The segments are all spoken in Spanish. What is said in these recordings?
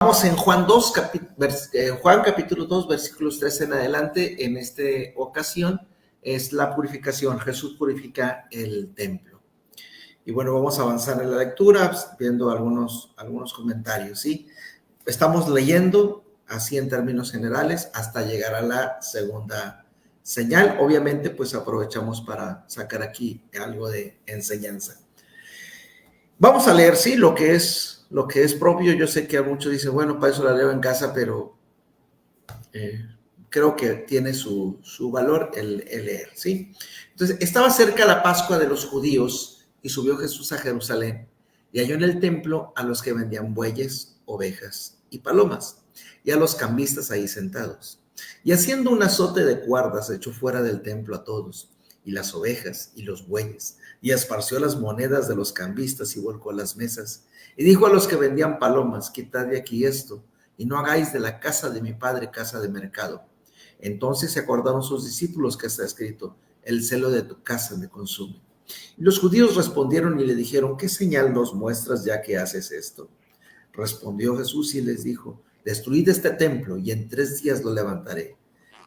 Estamos en Juan 2, Juan capítulo 2, versículos 13 en adelante. En esta ocasión es la purificación. Jesús purifica el templo. Y bueno, vamos a avanzar en la lectura viendo algunos comentarios, ¿sí? Estamos leyendo así en términos generales hasta llegar a la segunda señal. Obviamente, pues aprovechamos para sacar aquí algo de enseñanza. Vamos a leer, sí, lo que es propio. Yo sé que a muchos dicen, bueno, para eso la leo en casa, pero creo que tiene su valor el leer, ¿sí? Entonces, estaba cerca la Pascua de los judíos y subió Jesús a Jerusalén y halló en el templo a los que vendían bueyes, ovejas y palomas y a los cambistas ahí sentados. Y haciendo un azote de cuerdas echó fuera del templo a todos, y las ovejas y los bueyes, y esparció las monedas de los cambistas y volcó las mesas. Y dijo a los que vendían palomas, quitad de aquí esto, y no hagáis de la casa de mi padre casa de mercado. Entonces se acordaron sus discípulos que está escrito, el celo de tu casa me consume. Y los judíos respondieron y le dijeron, ¿qué señal nos muestras ya que haces esto? Respondió Jesús y les dijo, destruid este templo y en 3 días lo levantaré.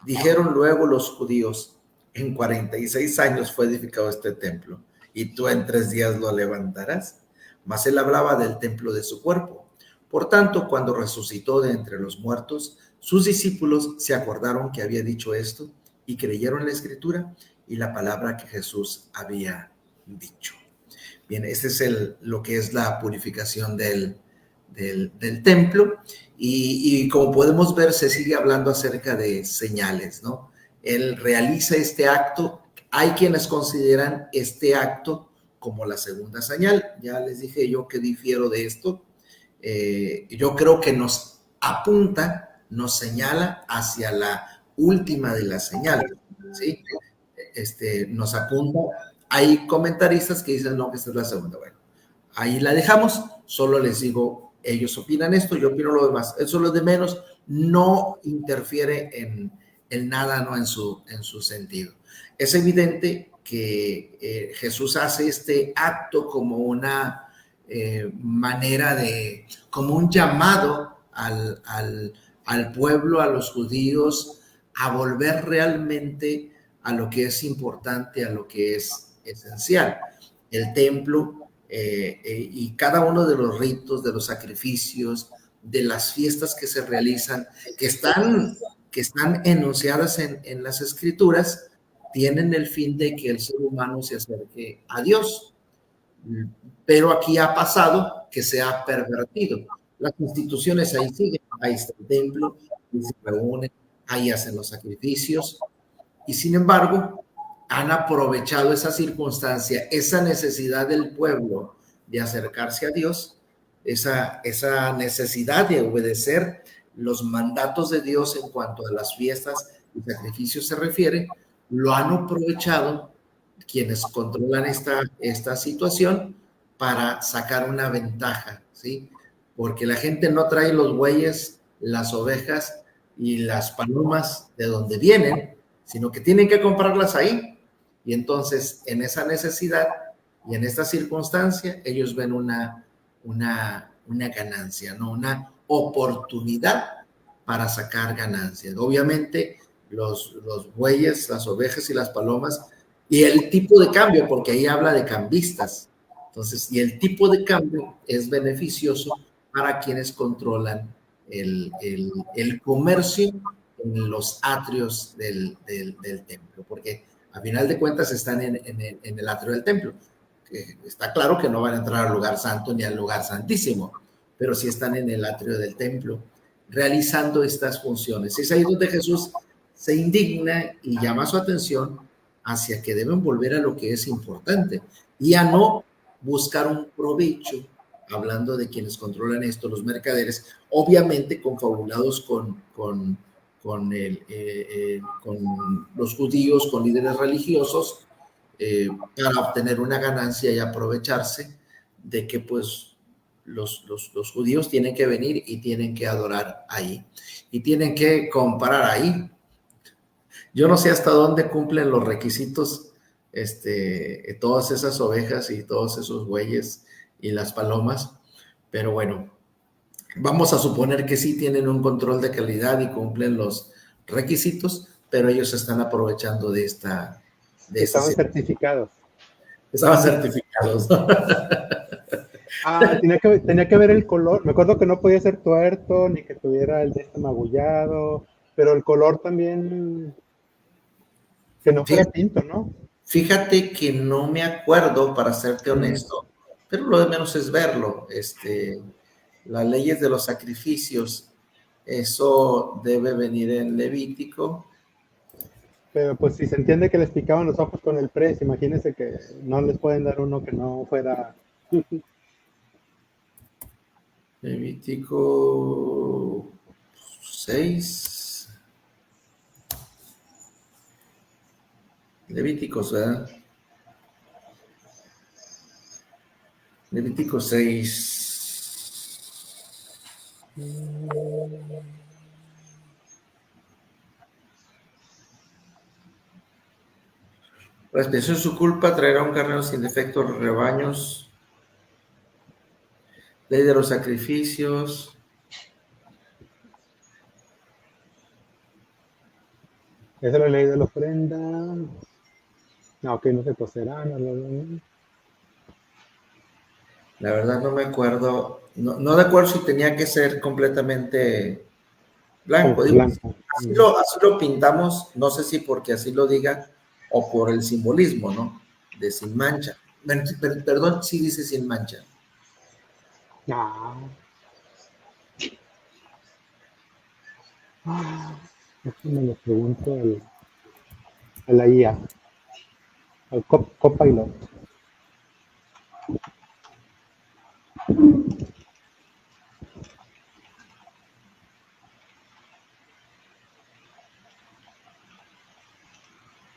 Dijeron luego los judíos, en 46 años fue edificado este templo, y tú en 3 días lo levantarás. Mas él hablaba del templo de su cuerpo. Por tanto, cuando resucitó de entre los muertos, sus discípulos se acordaron que había dicho esto y creyeron la escritura y la palabra que Jesús había dicho. Bien, ese es lo que es la purificación del templo, y como podemos ver se sigue hablando acerca de señales, ¿no? Él realiza este acto. Hay quienes consideran este acto como la segunda señal. Ya les dije yo que difiero de esto. Yo creo que nos apunta, nos señala hacia la última de las señales, ¿sí? Nos apunta. Hay comentaristas que dicen no, que esta es la segunda. Bueno, ahí la dejamos. Solo les digo, ellos opinan esto, yo opino lo demás. Eso es lo de menos. No interfiere en nada, no en su sentido. Es evidente que Jesús hace este acto como una manera de, como un llamado al pueblo, a los judíos, a volver realmente a lo que es importante, a lo que es esencial. El templo y cada uno de los ritos, de los sacrificios, de las fiestas que se realizan, que están enunciadas en las escrituras, tienen el fin de que el ser humano se acerque a Dios. Pero aquí ha pasado que se ha pervertido. Las instituciones ahí siguen, ahí está el templo, ahí se reúnen, ahí hacen los sacrificios, y sin embargo han aprovechado esa circunstancia, esa necesidad del pueblo de acercarse a Dios, esa necesidad de obedecer los mandatos de Dios en cuanto a las fiestas y sacrificios se refiere, lo han aprovechado quienes controlan esta situación para sacar una ventaja, ¿sí? Porque la gente no trae los bueyes, las ovejas y las palomas de donde vienen, sino que tienen que comprarlas ahí. Y entonces, en esa necesidad y en esta circunstancia, ellos ven una ganancia, ¿no? Una oportunidad para sacar ganancias. Obviamente, los bueyes, las ovejas y las palomas, y el tipo de cambio, porque ahí habla de cambistas. Entonces, y el tipo de cambio es beneficioso para quienes controlan el comercio en los atrios del templo, porque a final de cuentas están en el atrio del templo. Está claro que no van a entrar al lugar santo ni al lugar santísimo, pero sí están en el atrio del templo realizando estas funciones. Es ahí donde Jesús se indigna y llama su atención hacia que deben volver a lo que es importante y a no buscar un provecho, hablando de quienes controlan esto, los mercaderes, obviamente confabulados con los judíos, con líderes religiosos, para obtener una ganancia y aprovecharse de que pues los judíos tienen que venir y tienen que adorar ahí y tienen que comprar ahí. Yo no sé hasta dónde cumplen los requisitos todas esas ovejas y todos esos bueyes y las palomas, pero bueno, Vamos a suponer que sí tienen un control de calidad y cumplen los requisitos, pero ellos están aprovechando de esta Estaban certificados. Estaban certificados, ¿no? Tenía que ver el color. Me acuerdo que no podía ser tuerto ni que tuviera el de este magullado, pero el color también, que no fuera pinto, ¿no? Fíjate que no me acuerdo, para serte honesto, pero lo de menos es verlo. Las leyes de los sacrificios, eso debe venir en Levítico. Pero pues si se entiende que les picaban los ojos con el precio, imagínense que no les pueden dar uno que no fuera. Levítico 6. Levíticos, ¿verdad? Levítico 6. La expiación de su culpa traerá un carnero sin defecto los rebaños. Ley de los sacrificios. Esa es la ley de la ofrenda. No, que no se cocerá. La verdad no me acuerdo. No recuerdo si tenía que ser completamente blanco. Digo, Blanco. así lo pintamos, no sé si porque así lo diga o por el simbolismo, ¿no? De sin mancha. Perdón, sí dice sin mancha. Déjame le pregunto a la IA, al Copilot.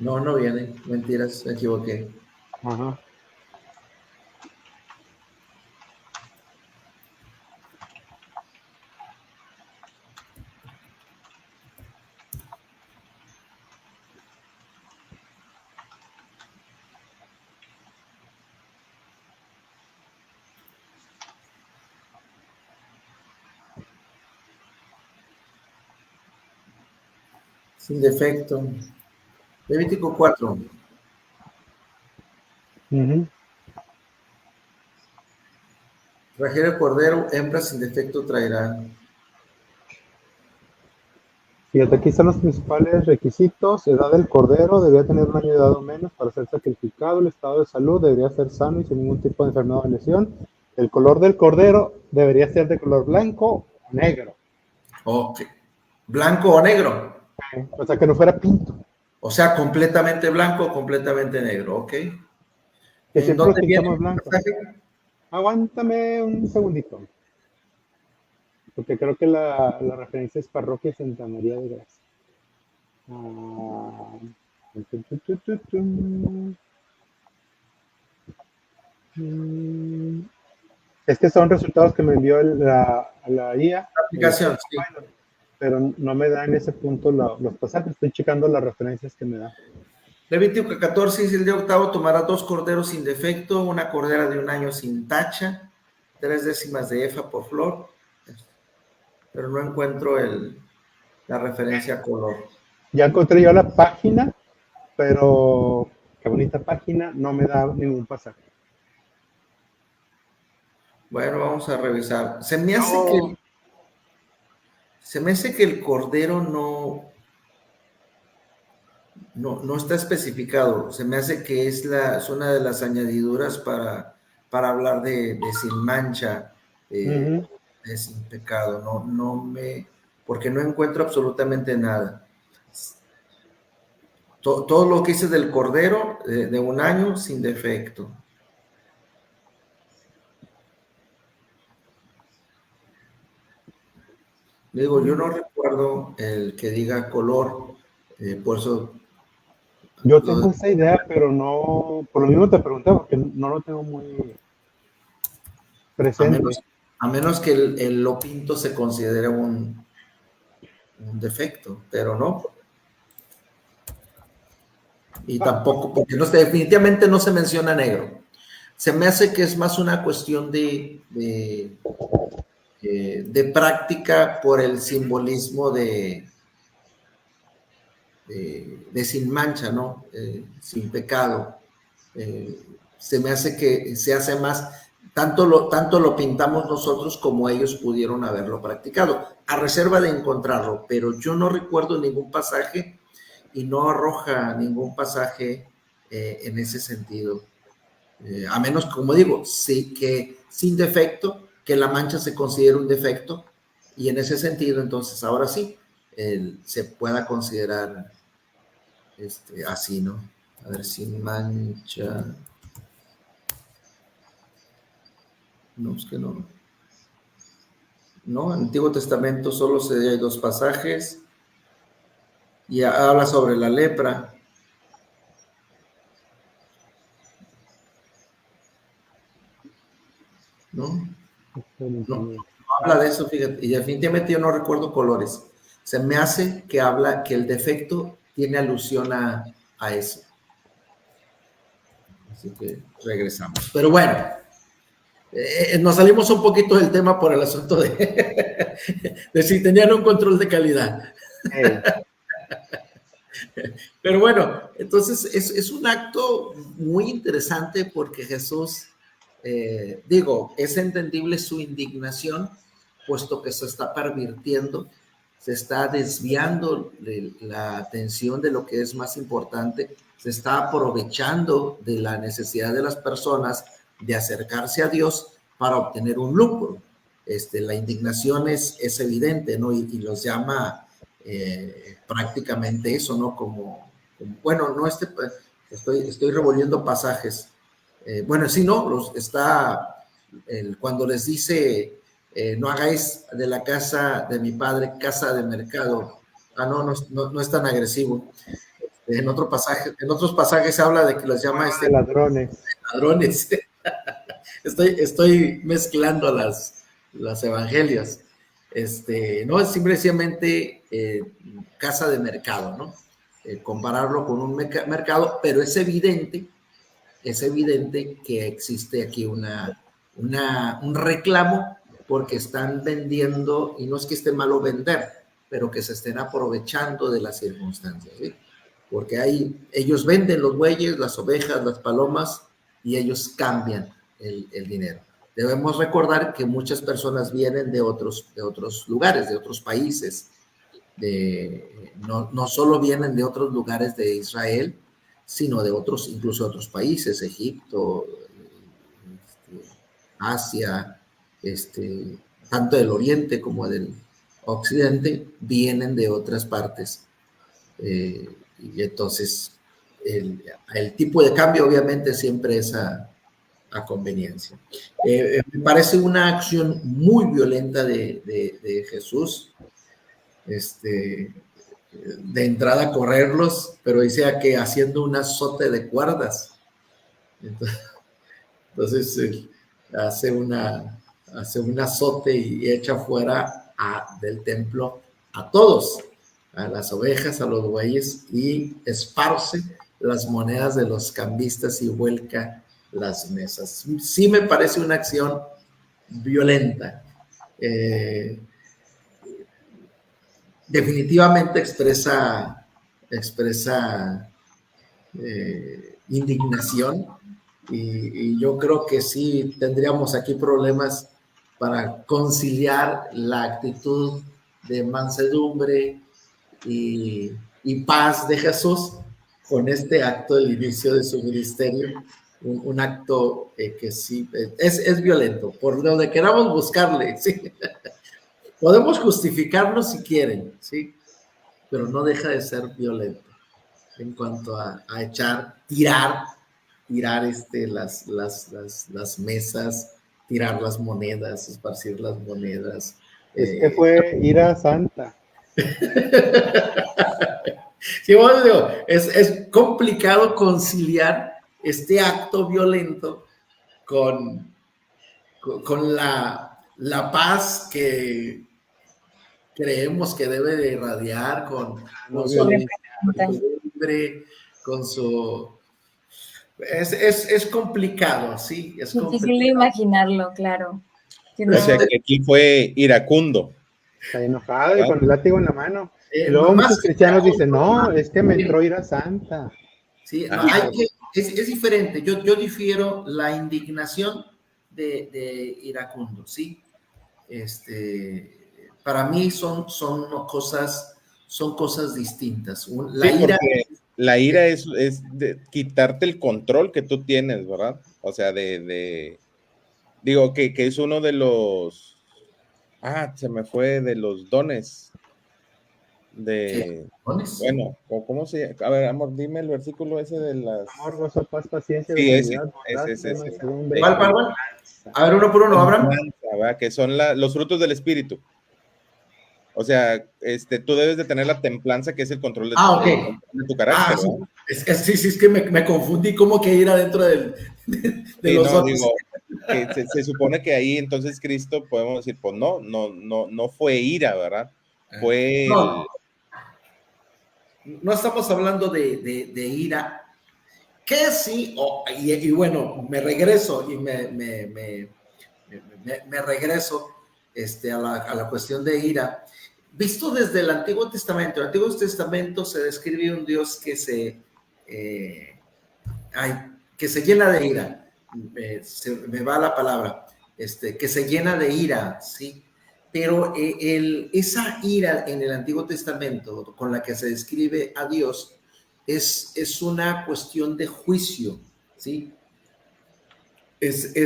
No viene. Mentiras, me equivoqué. Ajá. Sin defecto. Levítico 4. Trajera cordero, hembra sin defecto traerá. Fíjate, aquí están los principales requisitos. Edad del cordero, debería tener un año de edad o menos para ser sacrificado. El estado de salud debería ser sano y sin ningún tipo de enfermedad o lesión. El color del cordero debería ser de color blanco o negro. Ok. ¿Blanco o negro? O sea, que no fuera pinto. O sea, completamente blanco o completamente negro, ok. Que ¿En siempre los dónde viene pintamos el blancos. pasaje? Aguántame un segundito. Porque creo que la referencia es Parroquia Santa María de Gracia. Es que son resultados que me envió la IA, La aplicación, sí. pero no me da en ese punto los pasajes. Estoy checando las referencias que me da. Levítico 14 dice: el día octavo tomará 2 corderos sin defecto, una cordera de 1 año sin tacha, 3 décimas de efa por flor, pero no encuentro la referencia a color. Ya encontré yo la página, pero qué bonita página, no me da ningún pasaje. Bueno, vamos a revisar. Se me hace que el cordero no está especificado. Se me hace que es una de las añadiduras para hablar de sin mancha, de sin pecado. Porque no encuentro absolutamente nada. Todo lo que hice del cordero de 1 año sin defecto. Digo, yo no recuerdo el que diga color, por eso. Yo tengo esa idea, pero no, por lo mismo te pregunté, porque no lo tengo muy presente. A menos que el lo pinto se considere un defecto, pero no. Y tampoco, porque definitivamente no se menciona negro. Se me hace que es más una cuestión de de práctica por el simbolismo de sin mancha, ¿no? Sin pecado. Se me hace que se hace más, tanto lo pintamos nosotros como ellos pudieron haberlo practicado, a reserva de encontrarlo, pero yo no recuerdo ningún pasaje y no arroja ningún pasaje en ese sentido. A menos, como digo, sí que sin defecto, que la mancha se considere un defecto, y en ese sentido, entonces, ahora sí, se pueda considerar así, ¿no? A ver, sin mancha. No, es que no. No, en el Antiguo Testamento solo hay 2 pasajes y habla sobre la lepra. ¿No? No habla de eso, fíjate, y definitivamente yo no recuerdo colores. Se me hace que habla que el defecto tiene alusión a eso. Así que regresamos. Pero bueno, nos salimos un poquito del tema por el asunto de si tenían un control de calidad. Hey. Pero bueno, entonces es un acto muy interesante porque Jesús, es entendible su indignación, puesto que se está pervirtiendo, se está desviando de la atención de lo que es más importante, se está aprovechando de la necesidad de las personas de acercarse a Dios para obtener un lucro. La indignación es evidente, ¿no? Y los llama prácticamente eso, ¿no? Bueno, no estoy revolviendo pasajes. Bueno, sí, no, cuando les dice, no hagáis de la casa de mi padre casa de mercado. No es tan agresivo. En otros pasajes se habla de que los llama ladrones. Ladrones. Estoy mezclando las evangelias. No es simplemente casa de mercado, ¿no? Compararlo con un mercado, pero es evidente que existe aquí un reclamo porque están vendiendo, y no es que esté malo vender, pero que se estén aprovechando de las circunstancias, ¿sí? Porque ellos venden los bueyes, las ovejas, las palomas, y ellos cambian el dinero. Debemos recordar que muchas personas vienen de otros lugares, de otros países, no solo vienen de otros lugares de Israel, sino de incluso otros países, Egipto, Asia, tanto del Oriente como del Occidente, vienen de otras partes. Y entonces el tipo de cambio obviamente siempre es a conveniencia. Me parece una acción muy violenta de Jesús, de entrada correrlos, pero dice que haciendo un azote de cuerdas. Entonces hace un azote y echa fuera del templo a todos, a las ovejas, a los bueyes, y esparce las monedas de los cambistas y vuelca las mesas. Sí me parece una acción violenta. Definitivamente expresa indignación, y yo creo que sí tendríamos aquí problemas para conciliar la actitud de mansedumbre y paz de Jesús con este acto del inicio de su ministerio, un acto que sí es violento, por donde queramos buscarle, ¿sí? Podemos justificarlo si quieren, ¿sí? Pero no deja de ser violento en cuanto a tirar las mesas, tirar las monedas, esparcir las monedas. Es que fue ira santa. Sí, bueno, digo, es complicado conciliar este acto violento con la paz que creemos que debe de irradiar con su es complicado, sí, es difícil de imaginarlo, claro. O sea que aquí fue iracundo. Está enojado y ¿verdad? con el látigo en la mano. Y luego muchos cristianos dicen, no, es que me entró ira santa. Sí, no, es diferente. Yo difiero la indignación de iracundo, ¿sí? Para mí son cosas distintas. La Sí, ira, porque la ira es de quitarte el control que tú tienes, ¿verdad? O sea, digo que es uno de los, se me fue, de los dones de, bueno, ¿cómo se llama? A ver, amor, dime el versículo ese de las... Amor, gozo, paz, paciencia, Sí, benignidad, bondad, ese. mansedumbre, ¿Cuál? A ver, uno por uno, Abraham. ¿Verdad? Que son los frutos del espíritu. O sea, tú debes de tener la templanza, que es el control de tu carácter, sí. ¿no? Es que me confundí como que ir adentro de los no, dones. digo, que se supone que ahí entonces Cristo, podemos decir, pues no fue ira, ¿verdad? Fue no estamos hablando de ira, que sí, y bueno, me regreso y me regreso a la cuestión de ira. Visto desde el Antiguo Testamento, se describe un Dios que que se llena de ira. Me va la palabra, que se llena de ira, ¿sí? Pero esa ira en el Antiguo Testamento con la que se describe a Dios es una cuestión de juicio, ¿sí? Es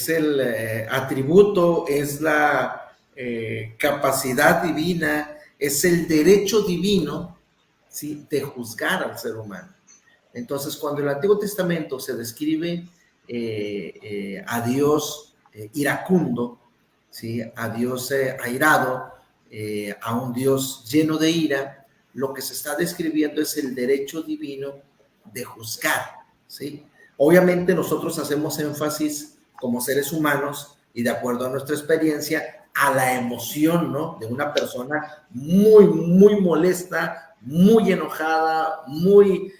el atributo, es la capacidad divina, es el derecho divino, ¿sí?, de juzgar al ser humano. Entonces, cuando en el Antiguo Testamento se describe a Dios iracundo, ¿sí?, a Dios airado, a un Dios lleno de ira, lo que se está describiendo es el derecho divino de juzgar, ¿sí? Obviamente nosotros hacemos énfasis como seres humanos y de acuerdo a nuestra experiencia a la emoción, ¿no?, de una persona muy molesta, muy enojada, muy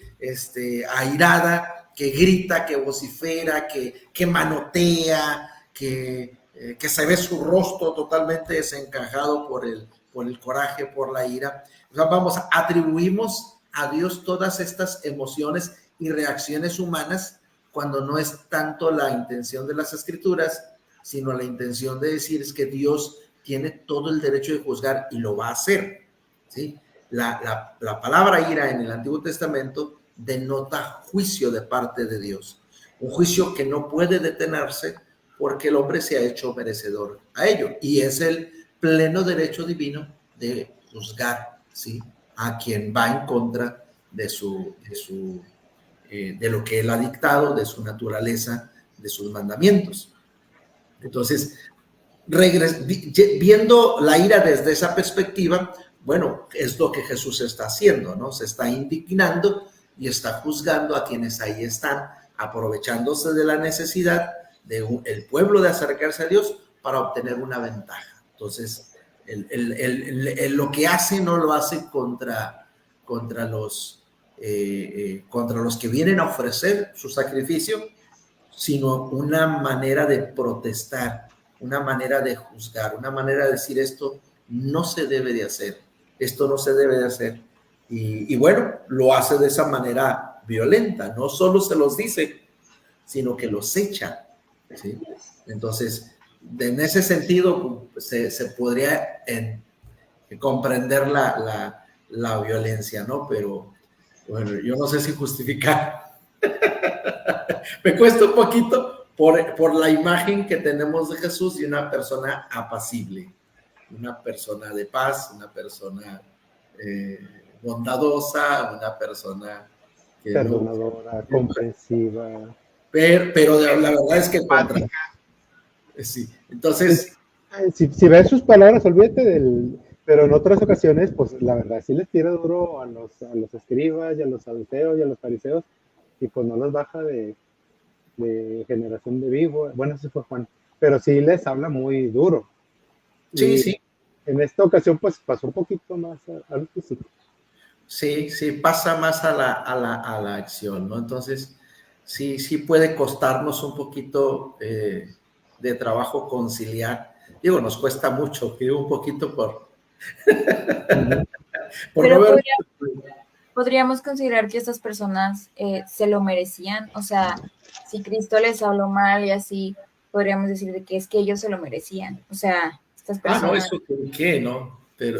airada, que grita, que vocifera, que manotea, que se ve su rostro totalmente desencajado por el coraje, por la ira. O sea, atribuimos a Dios todas estas emociones y reacciones humanas cuando no es tanto la intención de las Escrituras, sino la intención de decir es que Dios tiene todo el derecho de juzgar y lo va a hacer, ¿sí? La palabra ira en el Antiguo Testamento denota juicio de parte de Dios, un juicio que no puede detenerse porque el hombre se ha hecho merecedor a ello, y es el pleno derecho divino de juzgar, ¿sí?, a quien va en contra de lo que él ha dictado, de su naturaleza, de sus mandamientos. Entonces, viendo la ira desde esa perspectiva, bueno, es lo que Jesús está haciendo, ¿no? Se está indignando y está juzgando a quienes ahí están, aprovechándose de la necesidad del pueblo de acercarse a Dios para obtener una ventaja. Entonces, lo que hace no lo hace contra los que vienen a ofrecer su sacrificio, sino una manera de protestar, una manera de juzgar, una manera de decir esto no se debe de hacer, esto no se debe de hacer. Y bueno, lo hace de esa manera violenta, no solo se los dice, sino que los echa, ¿sí? Entonces, en ese sentido, se podría comprender la violencia, ¿no? Pero bueno, yo no sé si justificar. Me cuesta un poquito por la imagen que tenemos de Jesús de una persona apacible, una persona de paz, una persona bondadosa, una persona que perdonadora, comprensiva. Pero la verdad es que sí. Entonces, si ves sus palabras, olvídate pero en otras ocasiones, pues la verdad sí les tira duro a los escribas y a los saduceos y a los fariseos, y pues no los baja de generación de vivo. Bueno, ese fue Juan, pero sí les habla muy duro. Sí, y sí. En esta ocasión, pues pasó un poquito más a lo físico. Sí, pasa más a la acción, ¿no? Entonces, sí puede costarnos un poquito de trabajo conciliar. Digo, nos cuesta mucho, digo, un poquito por Pero no ver. podríamos considerar que estas personas se lo merecían. O sea, si Cristo les habló mal y así, podríamos decir de que es que ellos se lo merecían. O sea, estas personas... No, eso qué, ¿no? Pero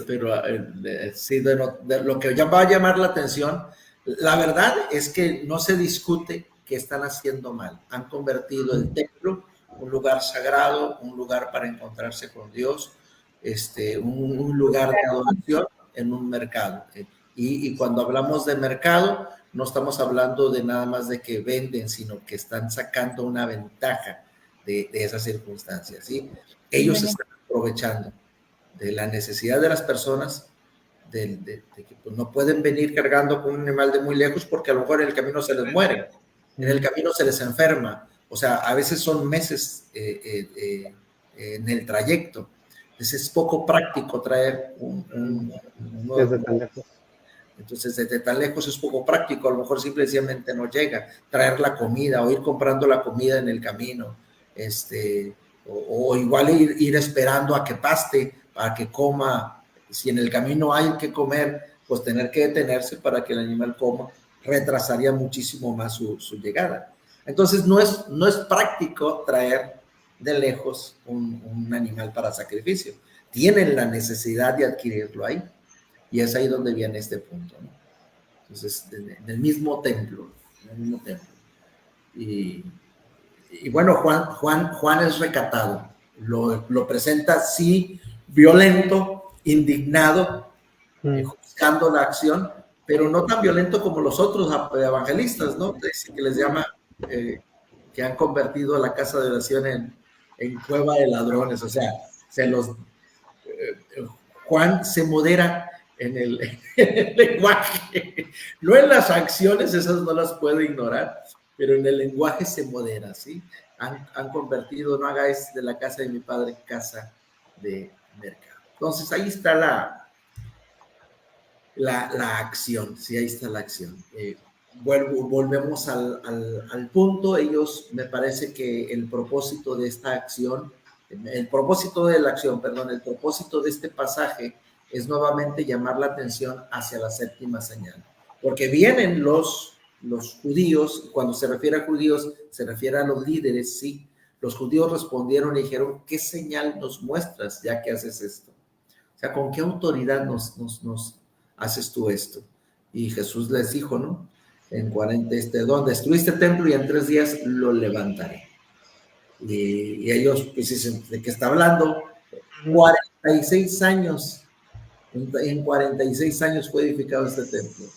sí, de lo que ya va a llamar la atención, la verdad es que no se discute que están haciendo mal. Han convertido el templo un lugar sagrado, un lugar para encontrarse con Dios, un lugar de adoración en un mercado. Y cuando hablamos de mercado, no estamos hablando de nada más de que venden, sino que están sacando una ventaja de esas circunstancias, ¿sí? Ellos están aprovechando de la necesidad de las personas, de que pues, no pueden venir cargando con un animal de muy lejos porque a lo mejor en el camino se les muere, en el camino se les enferma, o sea, a veces son meses en el trayecto. Entonces es poco práctico traer desde tan lejos. Entonces, desde tan lejos es poco práctico, a lo mejor simplemente no llega. Traer la comida o ir comprando la comida en el camino, o igual ir esperando a que paste para que coma. Si en el camino hay que comer, pues tener que detenerse para que el animal coma, retrasaría muchísimo más su llegada. Entonces, no es práctico traer de lejos un animal para sacrificio. Tienen la necesidad de adquirirlo ahí. Y es ahí donde viene este punto, ¿no? Entonces, en el mismo templo. Y bueno, Juan es recatado. Lo presenta, sí, violento, indignado, juzgando la acción, pero no tan violento como los otros evangelistas, ¿no? Que les llama, que han convertido la casa de oración en cueva de ladrones. O sea, Juan se modera en el lenguaje, no en las acciones, esas no las puede ignorar, pero en el lenguaje se modera, ¿sí? Han convertido, no hagáis de la casa de mi padre casa de mercado. Entonces ahí está la acción, sí, ahí está la acción. Volvemos al punto. Ellos, me parece que el propósito de esta acción, el propósito de este pasaje es nuevamente llamar la atención hacia la séptima señal, porque vienen los judíos. Cuando se refiere a judíos, se refiere a los líderes, sí. Los judíos respondieron y dijeron, ¿qué señal nos muestras ya que haces esto? O sea, ¿con qué autoridad nos haces tú esto? Y Jesús les dijo, ¿no? En 40, destruiste el templo y en 3 días lo levantaré. Y ellos, pues dicen, ¿de qué está hablando? 46 años. En 46 años fue edificado este templo.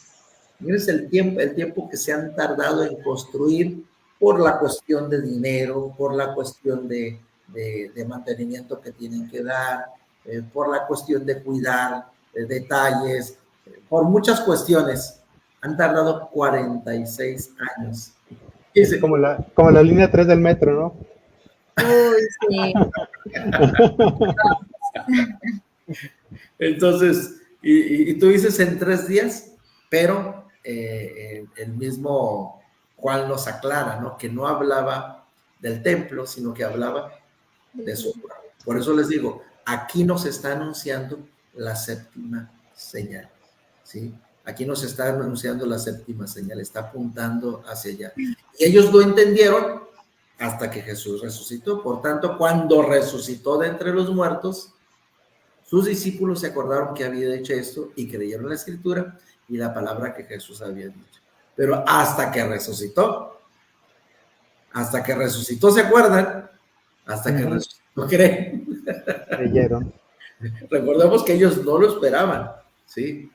Miren el tiempo que se han tardado en construir por la cuestión de dinero, por la cuestión de mantenimiento que tienen que dar, por la cuestión de cuidar detalles, por muchas cuestiones. Han tardado 46 años. Es como la línea 3 del metro, ¿no? Uy, sí. Entonces, y tú dices en 3 días, pero el mismo Juan nos aclara, ¿no? Que no hablaba del templo, sino que hablaba de su pueblo. Por eso les digo, aquí nos está anunciando la séptima señal, ¿sí? Aquí nos está anunciando la séptima señal, está apuntando hacia allá. Y ellos lo entendieron hasta que Jesús resucitó. Por tanto, cuando resucitó de entre los muertos, sus discípulos se acordaron que había hecho esto y creyeron en la Escritura y la palabra que Jesús había dicho. Pero hasta que resucitó, ¿se acuerdan? Hasta que resucitó, creyeron. Recordemos que ellos no lo esperaban, ¿sí?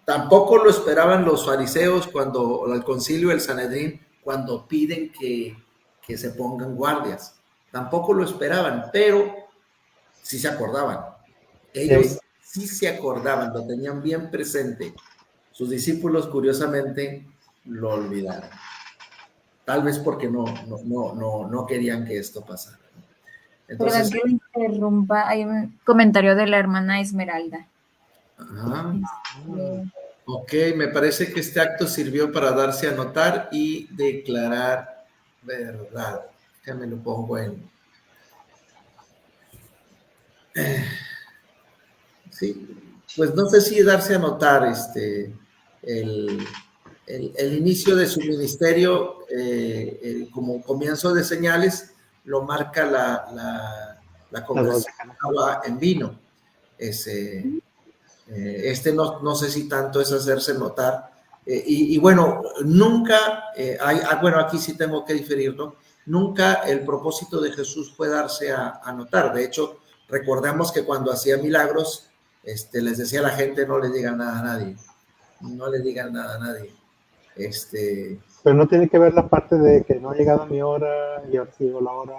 Tampoco lo esperaban los fariseos cuando al concilio del Sanedrín, cuando piden que se pongan guardias. Tampoco lo esperaban, pero sí se acordaban. Ellos sí se acordaban, lo tenían bien presente. Sus discípulos, curiosamente, lo olvidaron. Tal vez porque no querían que esto pasara. Entonces, perdón que me interrumpa, hay un comentario de la hermana Esmeralda. Ok, me parece que este acto sirvió para darse a notar y declarar verdad. Déjame lo pongo en Sí, pues no sé si darse a notar el, el inicio de su ministerio como comienzo de señales, lo marca la Las bodas de conversión Cana. de agua en vino. Ese, no sé si tanto es hacerse notar. Y bueno, nunca bueno, aquí sí tengo que diferir, ¿no? Nunca el propósito de Jesús fue darse a notar. De hecho, recordemos que cuando hacía milagros, les decía a la gente, no le digan nada a nadie, no le digan nada a nadie. Pero no tiene que ver la parte de que no ha llegado mi hora y ahora sí llegó la hora.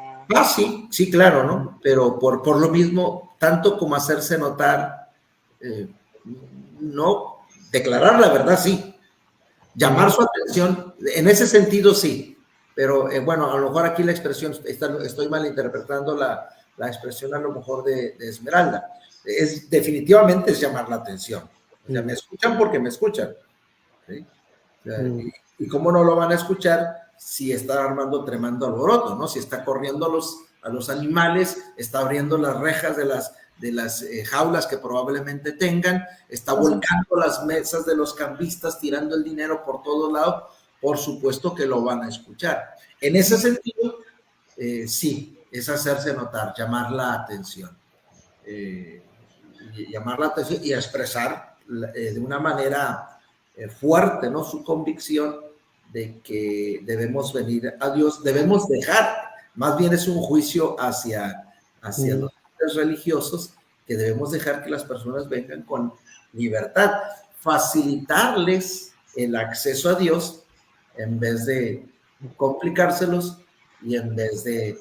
Sí, sí, claro, ¿no? Pero por lo mismo, tanto como hacerse notar, no, declarar la verdad, sí. Llamar su atención, en ese sentido, sí. Pero bueno, a lo mejor aquí la expresión, estoy malinterpretando la expresión a lo mejor de Esmeralda. Definitivamente es llamar la atención. O sea, me escuchan porque me escuchan. ¿Sí? O sea, y cómo no lo van a escuchar si está armando tremendo alboroto, ¿no? Si está corriendo a los animales, está abriendo las rejas de las jaulas que probablemente tengan, está volcando las mesas de los cambistas, tirando el dinero por todos lados, por supuesto que lo van a escuchar. En ese sentido, sí, es hacerse notar, llamar la atención. Llamar la atención y expresar de una manera fuerte, ¿no? Su convicción de que debemos venir a Dios, debemos dejar, más bien es un juicio hacia los líderes religiosos, que debemos dejar que las personas vengan con libertad, facilitarles el acceso a Dios en vez de complicárselos y en vez de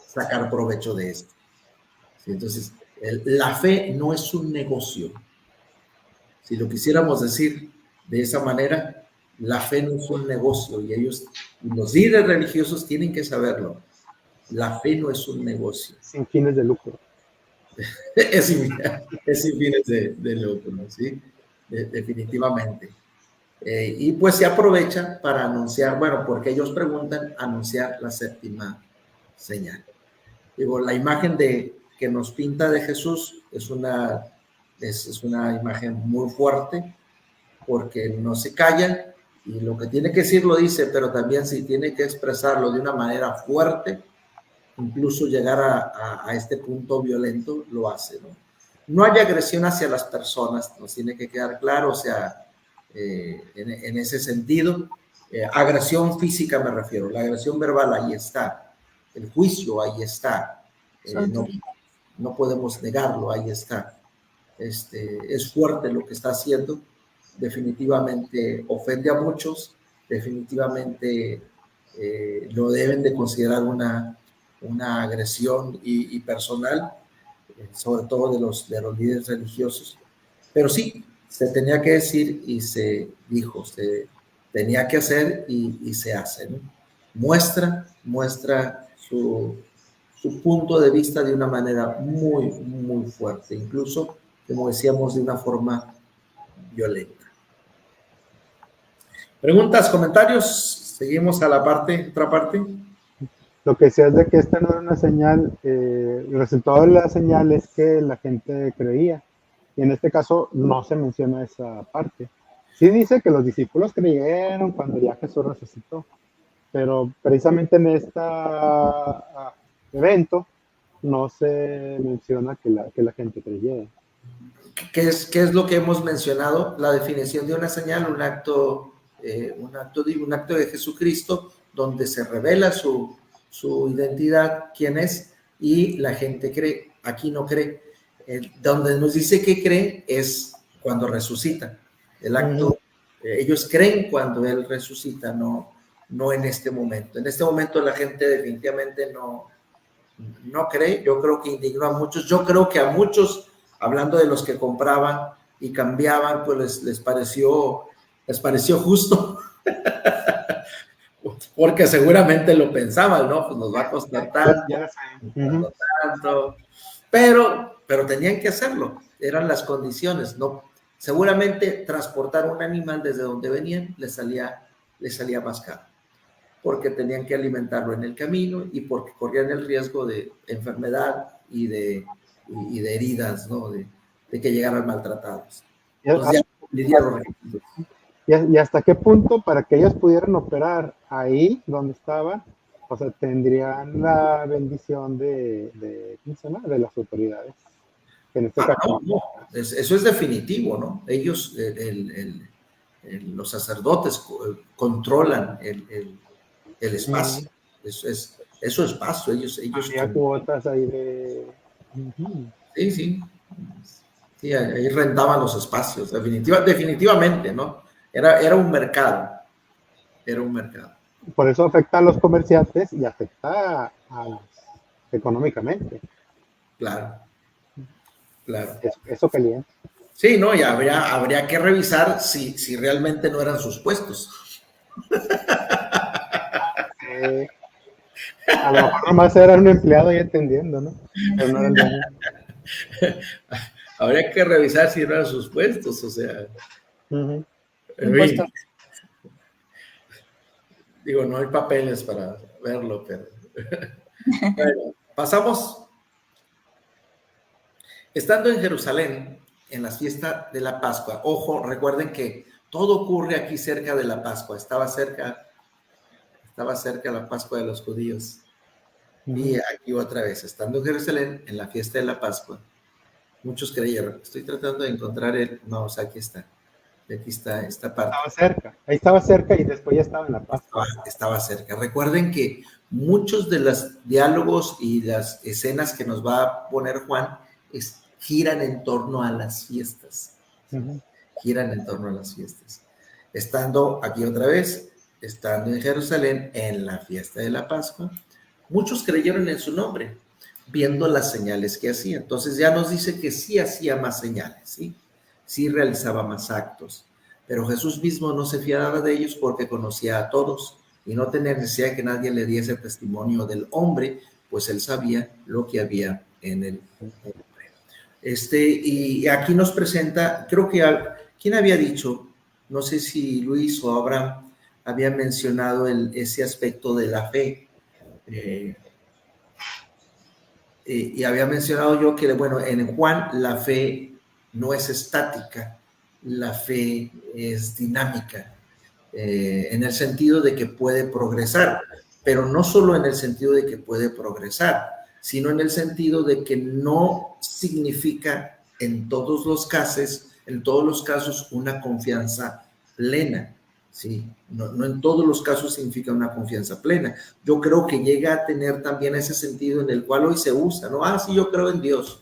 sacar provecho de esto. ¿Sí? Entonces, la fe no es un negocio. Si lo quisiéramos decir de esa manera, la fe no es un negocio y los líderes religiosos tienen que saberlo. La fe no es un negocio. Sin fines de lucro. es sin fines de lucro, ¿sí? Definitivamente. Y pues se aprovecha para anunciar, bueno, porque ellos preguntan, anunciar la séptima señal. Digo, la imagen que nos pinta de Jesús es una imagen muy fuerte, porque no se calla y lo que tiene que decir lo dice, pero también si tiene que expresarlo de una manera fuerte, incluso llegar a este punto violento, lo hace, ¿no? No hay agresión hacia las personas, nos tiene que quedar claro, o sea, en ese sentido, agresión física me refiero, la agresión verbal ahí está, el juicio ahí está, no podemos negarlo, ahí está. Es fuerte lo que está haciendo, definitivamente ofende a muchos, definitivamente lo deben de considerar una agresión y personal, sobre todo de los líderes religiosos. Pero sí, se tenía que decir y se dijo, se tenía que hacer y se hace, ¿no? Muestra su punto de vista de una manera muy, muy fuerte, incluso, como decíamos, de una forma violenta. ¿Preguntas, comentarios? Seguimos a otra parte. Lo que decía es de que esta no era una señal, el resultado de la señal es que la gente creía. Y en este caso no se menciona esa parte. Sí dice que los discípulos creyeron cuando ya Jesús resucitó, pero precisamente en este evento no se menciona que la gente creyera. ¿Qué es lo que hemos mencionado? La definición de una señal, un acto de Jesucristo, donde se revela su identidad, quién es, y la gente cree. Aquí no cree. Donde nos dice que cree es cuando resucita. El acto, ellos creen cuando Él resucita, no en este momento. En este momento la gente definitivamente no cree. Yo creo que indignó a muchos. Yo creo que a muchos, hablando de los que compraban y cambiaban, pues les pareció justo. Porque seguramente lo pensaban, ¿no? Pues nos va a costar tanto. Pero tenían que hacerlo. Eran las condiciones, ¿no? Seguramente transportar un animal desde donde venían les salía más caro, porque tenían que alimentarlo en el camino y porque corrían el riesgo de enfermedad y de y de heridas, ¿no? De que llegaran maltratados. Y, Entonces ya le dieron requisitos. y hasta qué punto para que ellos pudieran operar ahí donde estaban, o sea, tendrían la bendición ¿cómo se llama? De las autoridades. En este caso. No. Eso es definitivo, ¿no? Ellos, los sacerdotes controlan el espacio. Eso es pasto. Ellos había cuotas ahí de... Sí. Sí, ahí rentaban los espacios, definitivamente, ¿no? Era un mercado. Era un mercado. Por eso afecta a los comerciantes y afecta económicamente. Claro. Eso calienta. Sí, no, y habría que revisar si realmente no eran sus puestos. A lo mejor nomás era un empleado y entendiendo, ¿no? Pero no era el dueño. Habría que revisar si no eran sus puestos, o sea. Digo, no hay papeles para verlo, pero. Bueno, pasamos. Estando en Jerusalén, en la fiesta de la Pascua, ojo, recuerden que todo ocurre aquí cerca de la Pascua, estaba cerca la Pascua de los judíos. Y aquí otra vez, estando en Jerusalén, en la fiesta de la Pascua, muchos creyeron. Estoy tratando de encontrar o sea, aquí está esta parte. Ahí estaba cerca y después ya estaba en la Pascua. Estaba cerca. Recuerden que muchos de los diálogos y las escenas que nos va a poner Juan giran en torno a las fiestas. Giran en torno a las fiestas. Estando aquí otra vez, estando en Jerusalén, en la fiesta de la Pascua, muchos creyeron en su nombre, viendo las señales que hacía. Entonces ya nos dice que sí hacía más señales, sí realizaba más actos. Pero Jesús mismo no se fiaba de ellos porque conocía a todos y no tenía necesidad de que nadie le diese testimonio del hombre, pues él sabía lo que había en el hombre. Y aquí nos presenta, creo que ¿quién había dicho? No sé si Luis o Abraham había mencionado ese aspecto de la fe. Y había mencionado yo que, bueno, en Juan la fe no es estática, la fe es dinámica, en el sentido de que puede progresar, pero no solo en el sentido de que puede progresar, sino en el sentido de que no significa en todos los casos una confianza plena, ¿sí? No en todos los casos significa una confianza plena. Yo creo que llega a tener también ese sentido en el cual hoy se usa, ¿no? Sí, yo creo en Dios.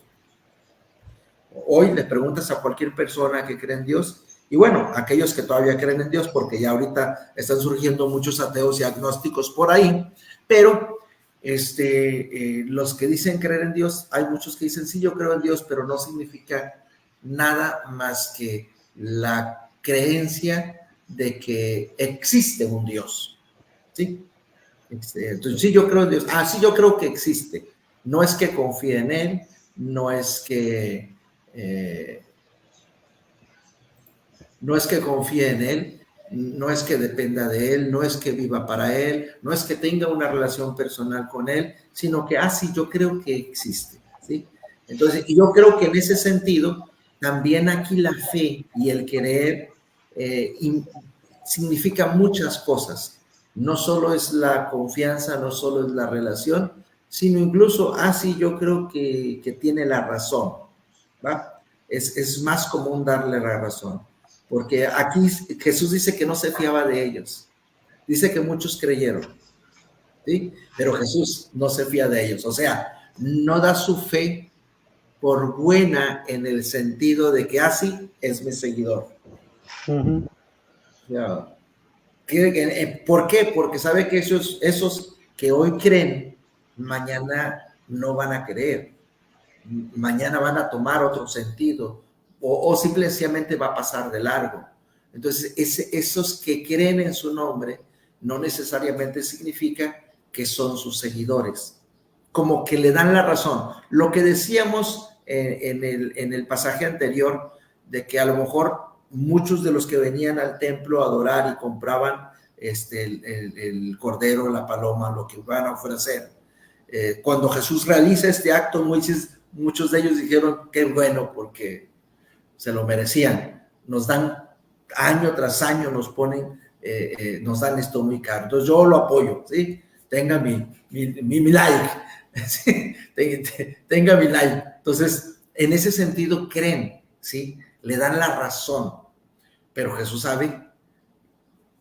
Hoy le preguntas a cualquier persona que cree en Dios, y bueno, aquellos que todavía creen en Dios, porque ya ahorita están surgiendo muchos ateos y agnósticos por ahí, pero los que dicen creer en Dios, hay muchos que dicen, sí, yo creo en Dios, pero no significa nada más que la creencia de que existe un Dios, ¿sí? Entonces, sí, yo creo en Dios. Sí, yo creo que existe. No es que confíe en Él, no es que confíe en Él, no es que dependa de Él, no es que viva para Él, no es que tenga una relación personal con Él, sino que, sí, yo creo que existe, ¿sí? Entonces, y yo creo que en ese sentido, también aquí la fe y el creer significa muchas cosas. No solo es la confianza, no solo es la relación, sino incluso, sí, yo creo que tiene la razón, ¿va? Es más común darle la razón, porque aquí Jesús dice que no se fiaba de ellos, dice que muchos creyeron, ¿sí? Pero Jesús no se fía de ellos, o sea, no da su fe por buena en el sentido de que sí, es mi seguidor. ¿Por qué? Porque sabe que esos que hoy creen, mañana no van a creer, mañana van a tomar otro sentido o simplemente va a pasar de largo. Entonces, esos que creen en su nombre no necesariamente significa que son sus seguidores, como que le dan la razón. Lo que decíamos en el pasaje anterior, de que a lo mejor muchos de los que venían al templo a adorar y compraban el cordero, la paloma, lo que van a ofrecer, cuando Jesús realiza este acto, muchos de ellos dijeron, qué bueno, porque se lo merecían. Nos dan año tras año, nos ponen, nos dan esto muy caro. Entonces yo lo apoyo, ¿sí? Tenga mi like, ¿sí? Tenga mi like. Entonces, en ese sentido creen, ¿sí? Le dan la razón. Pero Jesús sabe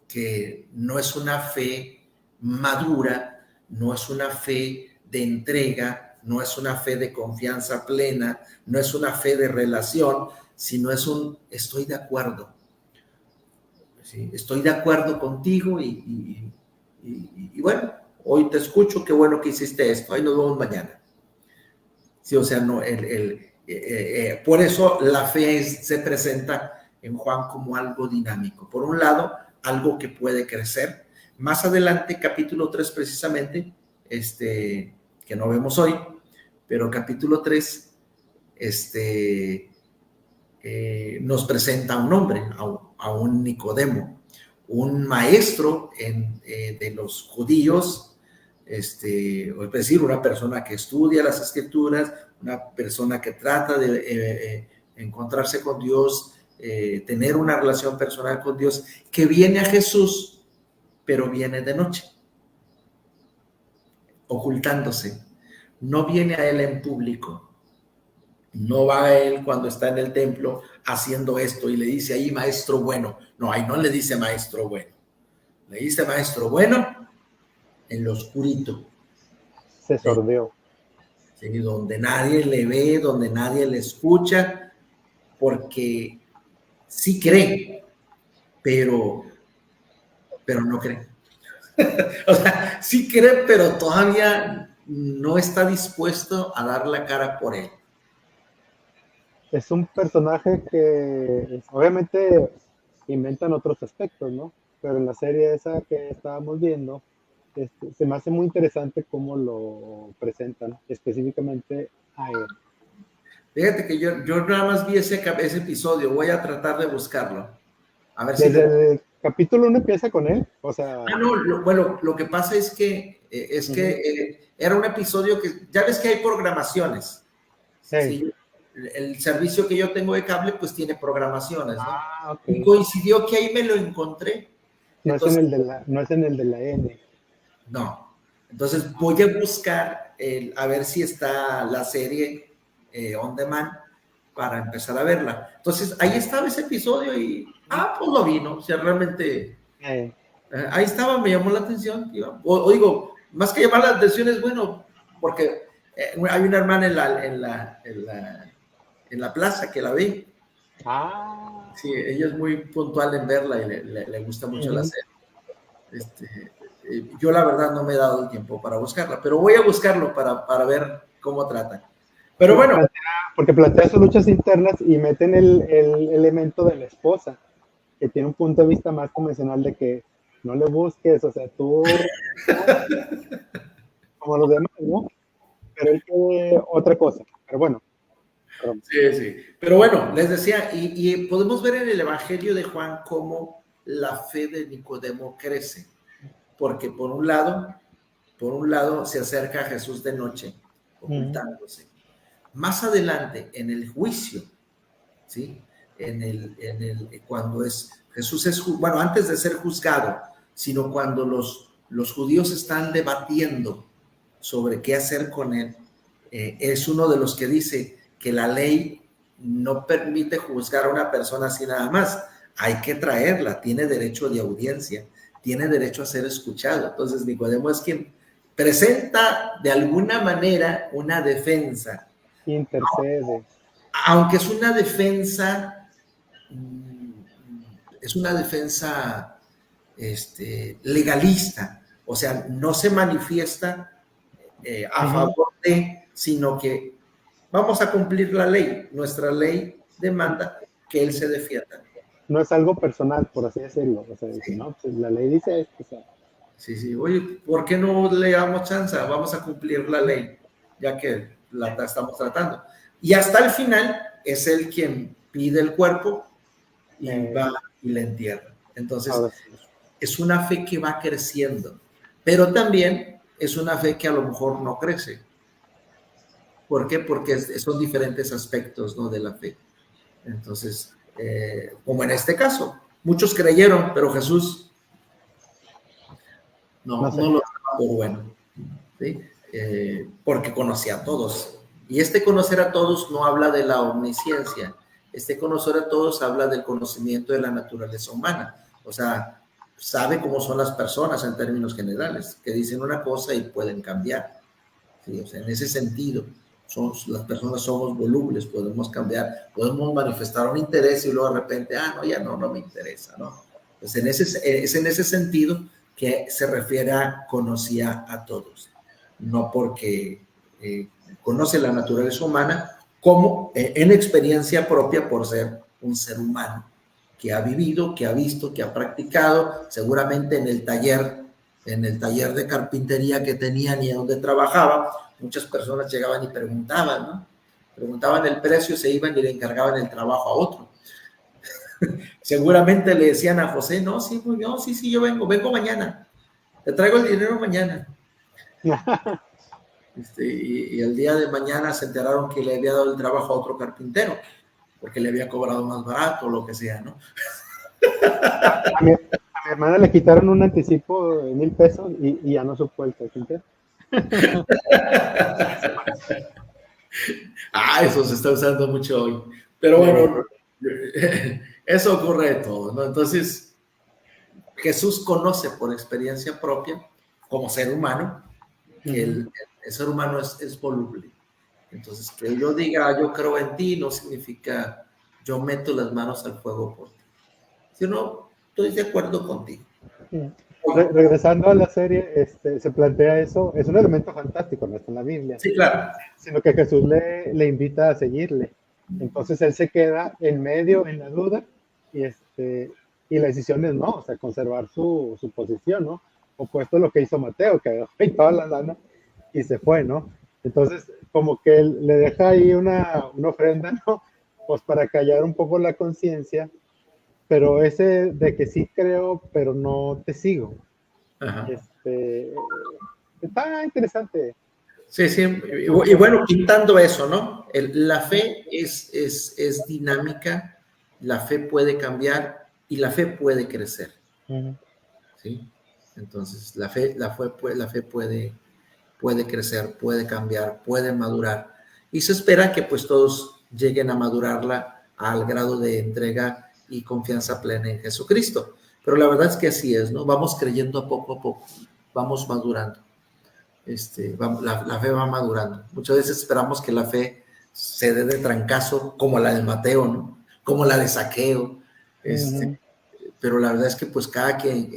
que no es una fe madura, no es una fe de entrega, no es una fe de confianza plena, no es una fe de relación, sino es un estoy de acuerdo. ¿Sí? Estoy de acuerdo contigo y bueno, hoy te escucho, qué bueno que hiciste esto, ahí nos vemos mañana. Sí, o sea, no, por eso la fe se presenta en Juan como algo dinámico. Por un lado, algo que puede crecer. Más adelante, capítulo 3 precisamente, que no vemos hoy, pero capítulo 3 nos presenta a un hombre, a un Nicodemo, un maestro de los judíos, es decir, una persona que estudia las escrituras, una persona que trata de encontrarse con Dios, tener una relación personal con Dios, que viene a Jesús, pero viene de noche, ocultándose. No viene a él en público. No va a él cuando está en el templo haciendo esto y le dice ahí maestro bueno. No, ahí no le dice maestro bueno. Le dice maestro bueno en lo oscurito. Se sordeó. Sí, donde nadie le ve, donde nadie le escucha, porque sí cree, pero no cree. O sea, sí cree, pero todavía no está dispuesto a dar la cara por él. Es un personaje que obviamente inventan otros aspectos, ¿no? Pero en la serie esa que estábamos viendo, se me hace muy interesante cómo lo presentan, específicamente a él. Fíjate que yo nada más vi ese episodio, voy a tratar de buscarlo. A ver Desde el capítulo 1 empieza con él, o sea... no, bueno, lo que pasa es que, era un episodio que, ya ves que hay programaciones. Sí, el servicio que yo tengo de cable, pues tiene programaciones, ¿no? Okay. Y coincidió que ahí me lo encontré. No, Entonces, no es en el de la N. No. Entonces voy a buscar a ver si está la serie on demand para empezar a verla. Entonces ahí estaba ese episodio y, pues lo vi, ¿no? O sea, realmente ahí estaba, me llamó la atención. O digo, más que llamar la atención es bueno, porque hay una hermana en la plaza que la vi. Sí, ella es muy puntual en verla y le gusta mucho la serie. Yo la verdad no me he dado el tiempo para buscarla, pero voy a buscarlo para ver cómo tratan. Pero bueno. Porque plantea sus luchas internas y meten el elemento de la esposa, que tiene un punto de vista más convencional de que no le busques, o sea, tú como los demás, ¿no? Pero él quiere otra cosa, pero bueno. Sí. Pero bueno, les decía, y podemos ver en el Evangelio de Juan cómo la fe de Nicodemo crece, porque por un lado se acerca a Jesús de noche, ocultándose. Más adelante, en el juicio, ¿sí? Cuando Jesús es, bueno, antes de ser juzgado, sino cuando los judíos están debatiendo sobre qué hacer con él, es uno de los que dice que la ley no permite juzgar a una persona así nada más, hay que traerla, tiene derecho de audiencia, tiene derecho a ser escuchado. Entonces Nicodemo es quien presenta de alguna manera una defensa. Intercede. Aunque es una defensa legalista, o sea, no se manifiesta a favor de, sino que vamos a cumplir la ley. Nuestra ley demanda que él se defienda. No es algo personal, por así decirlo. O sea, no, pues la ley dice esto. O sea. Sí. Oye, ¿por qué no le damos chance? Vamos a cumplir la ley, ya que la estamos tratando. Y hasta el final es él quien pide el cuerpo y va y le entierra. Entonces, es una fe que va creciendo, pero también es una fe que a lo mejor no crece. ¿Por qué? Porque son diferentes aspectos, ¿no?, de la fe. Entonces, como en este caso, muchos creyeron, pero Jesús no lo daba por bueno, ¿sí? Porque conocía a todos. Y este conocer a todos no habla de la omnisciencia. Este conocer a todos habla del conocimiento de la naturaleza humana. O sea, sabe cómo son las personas en términos generales, que dicen una cosa y pueden cambiar. ¿Sí? O sea, en ese sentido, las personas somos volubles, podemos cambiar, podemos manifestar un interés y luego de repente, no, ya no me interesa, ¿no? Pues es en ese sentido que se refiere a conocía a todos, no porque conoce la naturaleza humana como en experiencia propia por ser un ser humano que ha vivido, que ha visto, que ha practicado, seguramente en el taller de carpintería que tenían y donde trabajaba, muchas personas llegaban y preguntaban, ¿no? Preguntaban el precio, se iban y le encargaban el trabajo a otro. Seguramente le decían a José, no, sí, yo vengo mañana, te traigo el dinero mañana. Y el día de mañana se enteraron que le había dado el trabajo a otro carpintero, porque le había cobrado más barato o lo que sea, ¿no? A mi hermana le quitaron un anticipo de $1,000 y ya no supo el carpintero. Eso se está usando mucho hoy. Pero bueno, eso ocurre de todo, ¿no? Entonces, Jesús conoce por experiencia propia, como ser humano, que el ser humano es voluble. Entonces, que yo diga, yo creo en ti, no significa yo meto las manos al fuego por ti. Si no, estoy de acuerdo contigo. Regresando a la serie, se plantea eso, es un elemento fantástico, no está en la Biblia. Sí, claro. Sino que Jesús le invita a seguirle. Entonces él se queda en medio, en la duda, y la decisión es no, o sea, conservar su posición, ¿no? Opuesto a lo que hizo Mateo, que agarró toda la lana y se fue, ¿no? Entonces, como que él le deja ahí una ofrenda, ¿no? Pues para callar un poco la conciencia, pero ese de que sí creo, pero no te sigo. Ajá. Está interesante. Sí, y bueno, pintando eso, ¿no? La fe es dinámica, la fe puede cambiar y la fe puede crecer, ¿sí? Entonces, la fe puede crecer, puede cambiar, puede madurar, y se espera que pues todos lleguen a madurarla al grado de entrega y confianza plena en Jesucristo. Pero la verdad es que así es, ¿no? Vamos creyendo a poco, vamos madurando. La fe va madurando. Muchas veces esperamos que la fe se dé de trancazo, como la de Mateo, ¿no? Como la de Zaqueo. Pero la verdad es que pues cada quien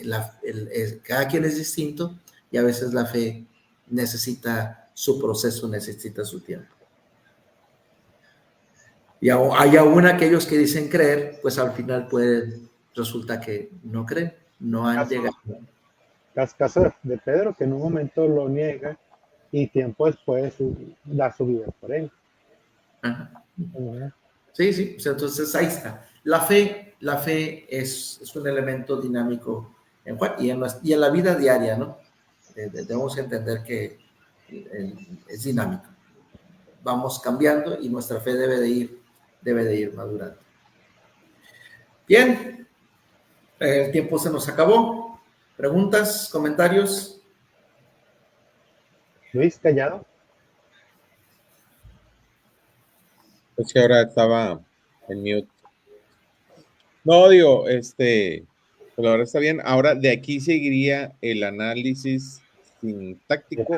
es distinto y a veces la fe necesita su proceso, necesita su tiempo. Y hay aún aquellos que dicen creer, pues al final resulta que no creen, no han llegado. Caso de Pedro, que en un momento lo niega y tiempo después da su vida por él. Ajá. Sí, entonces ahí está. La fe es un elemento dinámico y en la vida diaria, ¿no? Debemos entender que es dinámico. Vamos cambiando y nuestra fe debe de ir madurando. Bien, el tiempo se nos acabó. ¿Preguntas, comentarios? Luis, callado. Es que ahora estaba en mute. No, digo, pues ahora está bien. Ahora de aquí seguiría el análisis sintáctico.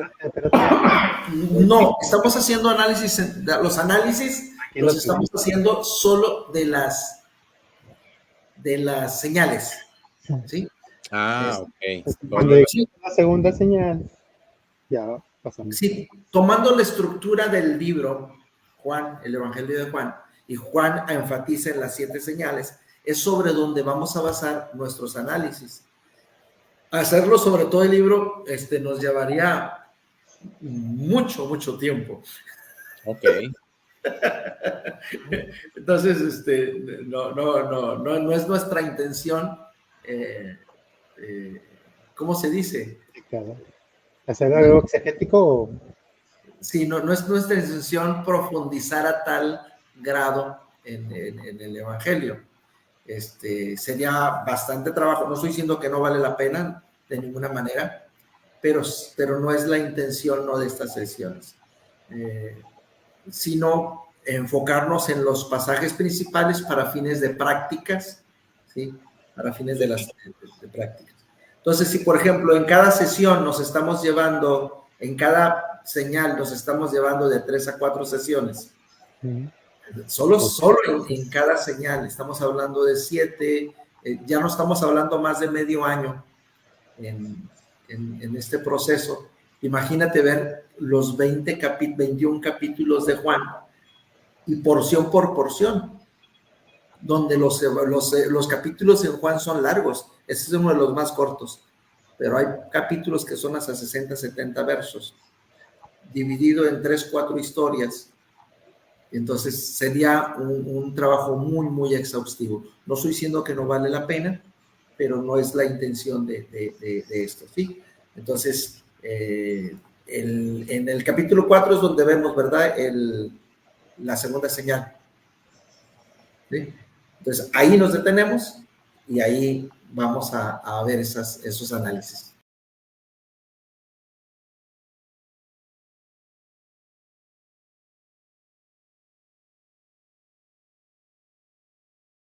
No, estamos haciendo análisis. Los análisis los estamos haciendo solo de las señales. ¿Sí? Ok. Cuando existe la segunda señal, ya pasamos. Sí, tomando la estructura del libro, Juan, el Evangelio de Juan, y Juan enfatiza en las 7 señales, es sobre donde vamos a basar nuestros análisis. Hacerlo sobre todo el libro nos llevaría mucho tiempo. Ok. Entonces, no es nuestra intención, ¿cómo se dice? ¿Hacer algo exegético? Sí, no es nuestra intención profundizar a tal grado en el Evangelio. Sería bastante trabajo. No estoy diciendo que no vale la pena de ninguna manera, pero no es la intención, no, de estas sesiones, sino enfocarnos en los pasajes principales para fines de prácticas, ¿sí? Para fines de prácticas. Entonces, si por ejemplo en cada sesión nos estamos llevando, en cada señal nos estamos llevando de 3 a 4 sesiones, solo en cada señal estamos hablando de 7, ya no estamos hablando más de medio año en este proceso. Imagínate ver los 21 capítulos de Juan y porción por porción, donde los capítulos en Juan son largos. Este es uno de los más cortos, pero hay capítulos que son hasta 60, 70 versos, dividido en 3, 4 historias. Entonces sería un trabajo muy, muy exhaustivo. No estoy diciendo que no vale la pena, pero no es la intención de esto, ¿sí? Entonces, en el capítulo 4 es donde vemos, ¿verdad?, la segunda señal, ¿sí? Entonces, ahí nos detenemos y ahí vamos a ver esos análisis.